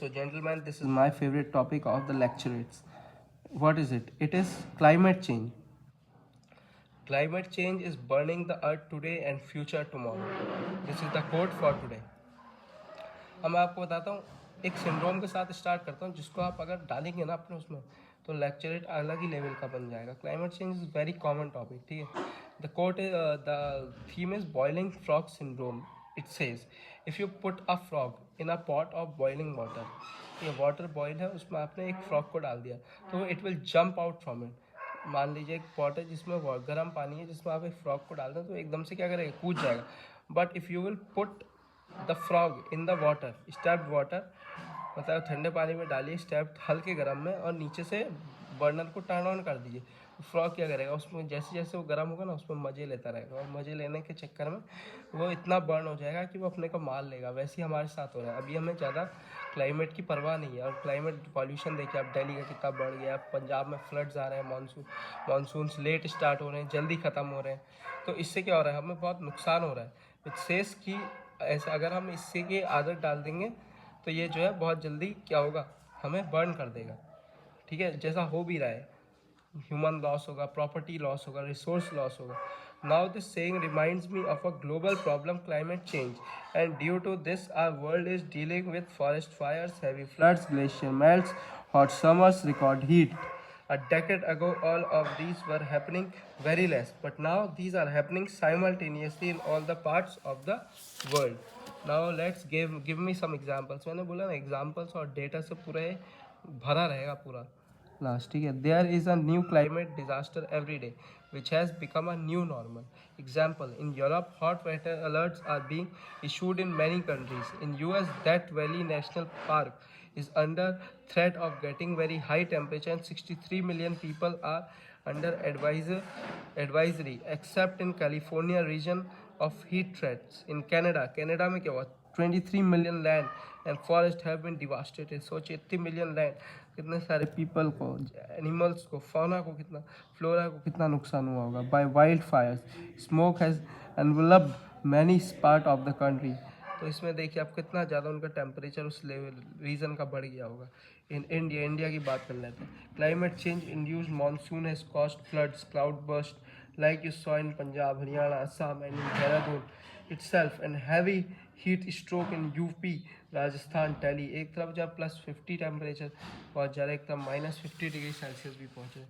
So, gentlemen, this is my favorite topic of the lectures. What is it? It is climate change. Climate change is burning the earth today and future tomorrow. This is the quote for today. अब मैं आपको बताता हूँ एक syndrome के साथ start करता हूँ जिसको आप अगर डालेंगे ना अपने उसमें तो लेक्चरेट अलग ही लेवल का बन जाएगा. Climate change is very common topic. ठीक है. The theme is boiling frog syndrome. It says if you put a frog in a pot of boiling water. ये वाटर बॉयल है उसमें आपने एक फ्रॉग को डाल दिया तो it will jump out from it. मान लीजिए एक पॉट है जिसमें गर्म पानी है जिसमें आप एक फ्रॉग को डाल दें तो एकदम से क्या करेगा, कूद जाएगा. But if you will put the frog in the water, stepped water, मतलब ठंडे पानी में डालिए स्टेप्ड हल्के गर्म में और नीचे से बर्नर को टर्न ऑन कर दीजिए. फ्रॉग क्या करेगा, उसमें जैसे जैसे वो गर्म होगा ना उसमें मज़े लेता रहेगा और मज़े लेने के चक्कर में वो इतना बर्न हो जाएगा कि वो अपने को मार लेगा. वैसे ही हमारे साथ हो रहा है. अभी हमें ज़्यादा क्लाइमेट की परवाह नहीं है और क्लाइमेट पॉल्यूशन देखिए आप दिल्ली का कितना बढ़ गया. पंजाब में फ्लड्स आ रहे हैं, मानसून लेट स्टार्ट हो रहे हैं, जल्दी ख़त्म हो रहे हैं. तो इससे क्या हो रहा है, हमें बहुत नुकसान हो रहा है. इट सेज कि ऐसा अगर हम इससे की आदत डाल देंगे तो ये जो है बहुत जल्दी क्या होगा, हमें बर्न कर देगा. ठीक है, जैसा हो भी रहा है. ह्यूमन लॉस होगा, प्रॉपर्टी लॉस होगा, रिसोर्स लॉस होगा. Now this saying reminds me of a global problem, climate change, and due to this our world is dealing with forest fires, heavy floods, glacier melts, hot summers, record heat. A decade ago, all of these were happening very less, but now these are happening simultaneously in all the parts of the world. Now let's give me some examples. मैंने बोला ना examples और data से पूरा भरा रहेगा पूरा last. ठीक है. There is a new climate disaster every day which has become a new normal. Example, in Europe, hot weather alerts are being issued in many countries. In US, Death Valley National Park is under threat of getting very high temperature and 63 million people are under advisory except in California region of heat threats. In Canada में क्या हुआ, 23 million land and forest have been devastated. सोचिए 80 million land, कितने सारे people को, animals को, fauna को, कितना फ्लोरा को कितना नुकसान हुआ होगा by wild fires. Smoke has enveloped many part of the country. तो इसमें देखिए आप कितना ज़्यादा उनका टेम्परेचर उस लेवल रीजन का बढ़ गया होगा. इन इंडिया की बात कर लेते हैं. Climate change induced monsoon has caused floods, cloud burst like you saw in Punjab, Haryana, Assam and in Dehradun itself, and heavy heat stroke in UP, Rajasthan, Delhi. एक तरफ जब +50 टेम्परेचर पहुँच जा रहा है, एक तरफ -50 डिग्री सेल्सियस भी पहुँचे.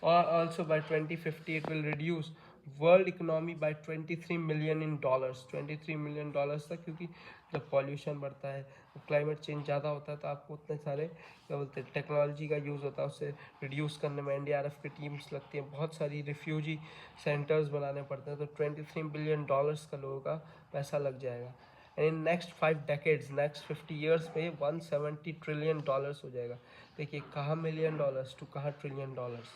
और also by 2050 it will reduce world economy by 23 million in dollars. 23 million dollars तक, क्योंकि जब पॉल्यूशन बढ़ता है, क्लाइमेट चेंज ज़्यादा होता है तो आपको उतने सारे क्या बोलते हैं टेक्नोलॉजी का यूज़ होता है. उससे रिड्यूस करने में NDRF की टीम्स लगती हैं, बहुत सारी रिफ्यूजी सेंटर्स बनाने पड़ते हैं. तो 23 बिलियन डॉलर्स का लोगों का पैसा लग जाएगा. And in next 5 decades, next 50 years में 170 ट्रिलियन डॉलर्स हो जाएगा. देखिए कहाँ मिलियन डॉलर्स टू कहाँ trillion dollars.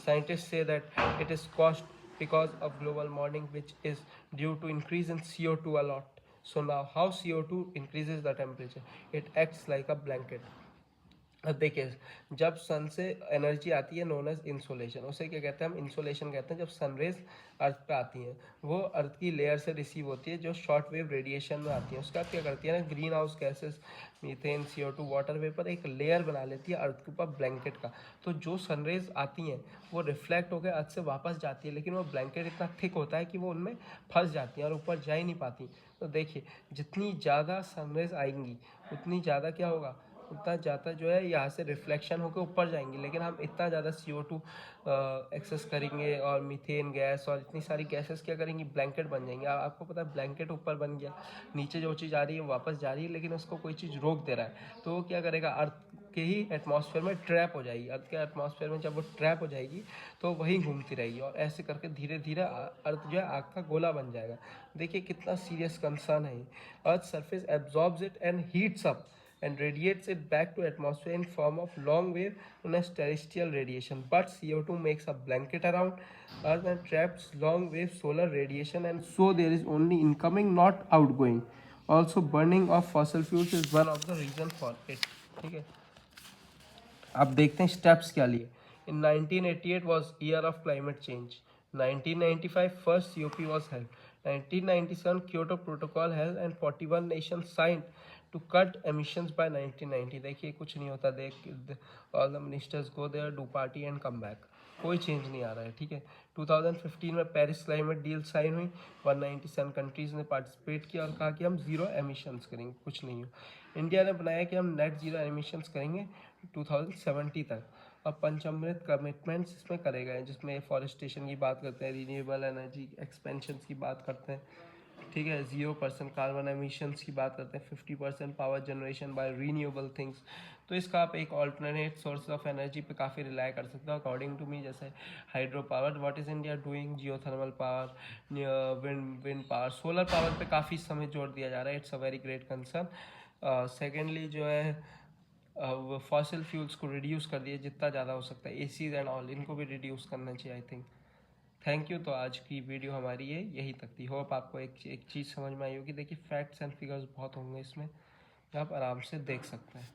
Scientist say that it is cost because of global warming which is due to increase in CO2 a lot. So now how CO2 increases the temperature? It acts like a blanket. अब देखिए जब सन से energy आती है known as insolation, उसे क्या कहते हैं हम, इंसोलेशन कहते हैं. जब सनरेज अर्थ पे आती हैं वो अर्थ की लेयर से रिसीव होती है जो शॉर्ट वेव रेडिएशन में आती है. उसके बाद क्या करती है ना, green house gases, methane, CO2, water vapour एक लेयर बना लेती है अर्थ के ऊपर ब्लैंकेट का. तो जो सनरेज आती हैं वो रिफ्लेक्ट होकर अर्थ से वापस जाती है, लेकिन वो ब्लैंकेट इतना थिक होता है कि वो उनमें फंस जाती हैं और ऊपर जा ही नहीं पाती. तो देखिए जितनी ज़्यादा सनरेज आएंगी उतनी ज़्यादा क्या होगा, उतना ज़्यादा जो है यहाँ से रिफ्लेक्शन होकर ऊपर जाएंगी. लेकिन हम इतना ज़्यादा CO2 एक्सेस करेंगे और मीथेन गैस और इतनी सारी गैसेस क्या करेंगी, ब्लैंकेट बन जाएंगे. आपको पता है ब्लैंकेट ऊपर बन गया, नीचे जो चीज़ आ रही है वापस जा रही है, लेकिन उसको कोई चीज़ रोक दे रहा है. तो वो क्या करेगा, अर्थ के ही एटमॉस्फेयर में ट्रैप हो जाएगी. अर्थ के एटमॉस्फेयर में जब वो ट्रैप हो जाएगी तो वहीं घूमती रहेगी और ऐसे करके धीरे धीरे अर्थ जो है आग का गोला बन जाएगा. देखिए कितना सीरियस कंसर्न है. Earth surface absorbs it and heats up and radiates it back to atmosphere in form of long wave known as terrestrial radiation. But CO2 makes a blanket around Earth and traps long wave solar radiation, and so there is only incoming, not outgoing. Also, burning of fossil fuels is one of the reason for it. ठीक है. अब देखते हैं steps क्या लिए. In 1988 was year of climate change. 1995 first COP was held. 1997 Kyoto Protocol held and 41 nations signed to cut emissions by 1990। देखिए कुछ नहीं होता, देख all the ministers go there, do party and come back, कोई change नहीं आ रहा है, ठीक है। 2015 में पेरिस क्लाइमेट डील साइन हुई, 197 कंट्रीज़ ने पार्टिसिपेट किया और कहा कि हम ज़ीरो एमिशंस करेंगे, कुछ नहीं हो। इंडिया ने बनाया कि हम नेट ज़ीरो एमिशंस करेंगे 2070 तक, और पंचामृत कमिटमेंट्स इसमें करे गए, जिसमें फॉरेस्टेशन की बात करते हैं, रीन्यूएबल एनर्जी एक्सपेंशन की बात करते हैं, ठीक है, 0% कार्बन एमिशंस की बात करते हैं, 50% power generation by renewable things. तो इसका आप एक ऑल्टरनेट सोर्स ऑफ एनर्जी पे काफ़ी रिलाई कर सकते हो अकॉर्डिंग टू मी, जैसे hydro power, what is India doing, geothermal power, wind power, solar power पे काफ़ी समय जोर दिया जा रहा है, it's a very great concern. Secondly जो है फॉसिल फ्यूल्स को रिड्यूस कर दिए जितना ज़्यादा हो सकता है, एसीज एंड ऑल इनको भी रिड्यूस करना चाहिए आई थिंक। Thank you. तो आज की वीडियो हमारी ये यही तक थी। होप आपको एक चीज़ समझ में आई होगी। देखिए फैक्ट्स एंड फिगर्स बहुत होंगे इसमें, आप आराम से देख सकते हैं।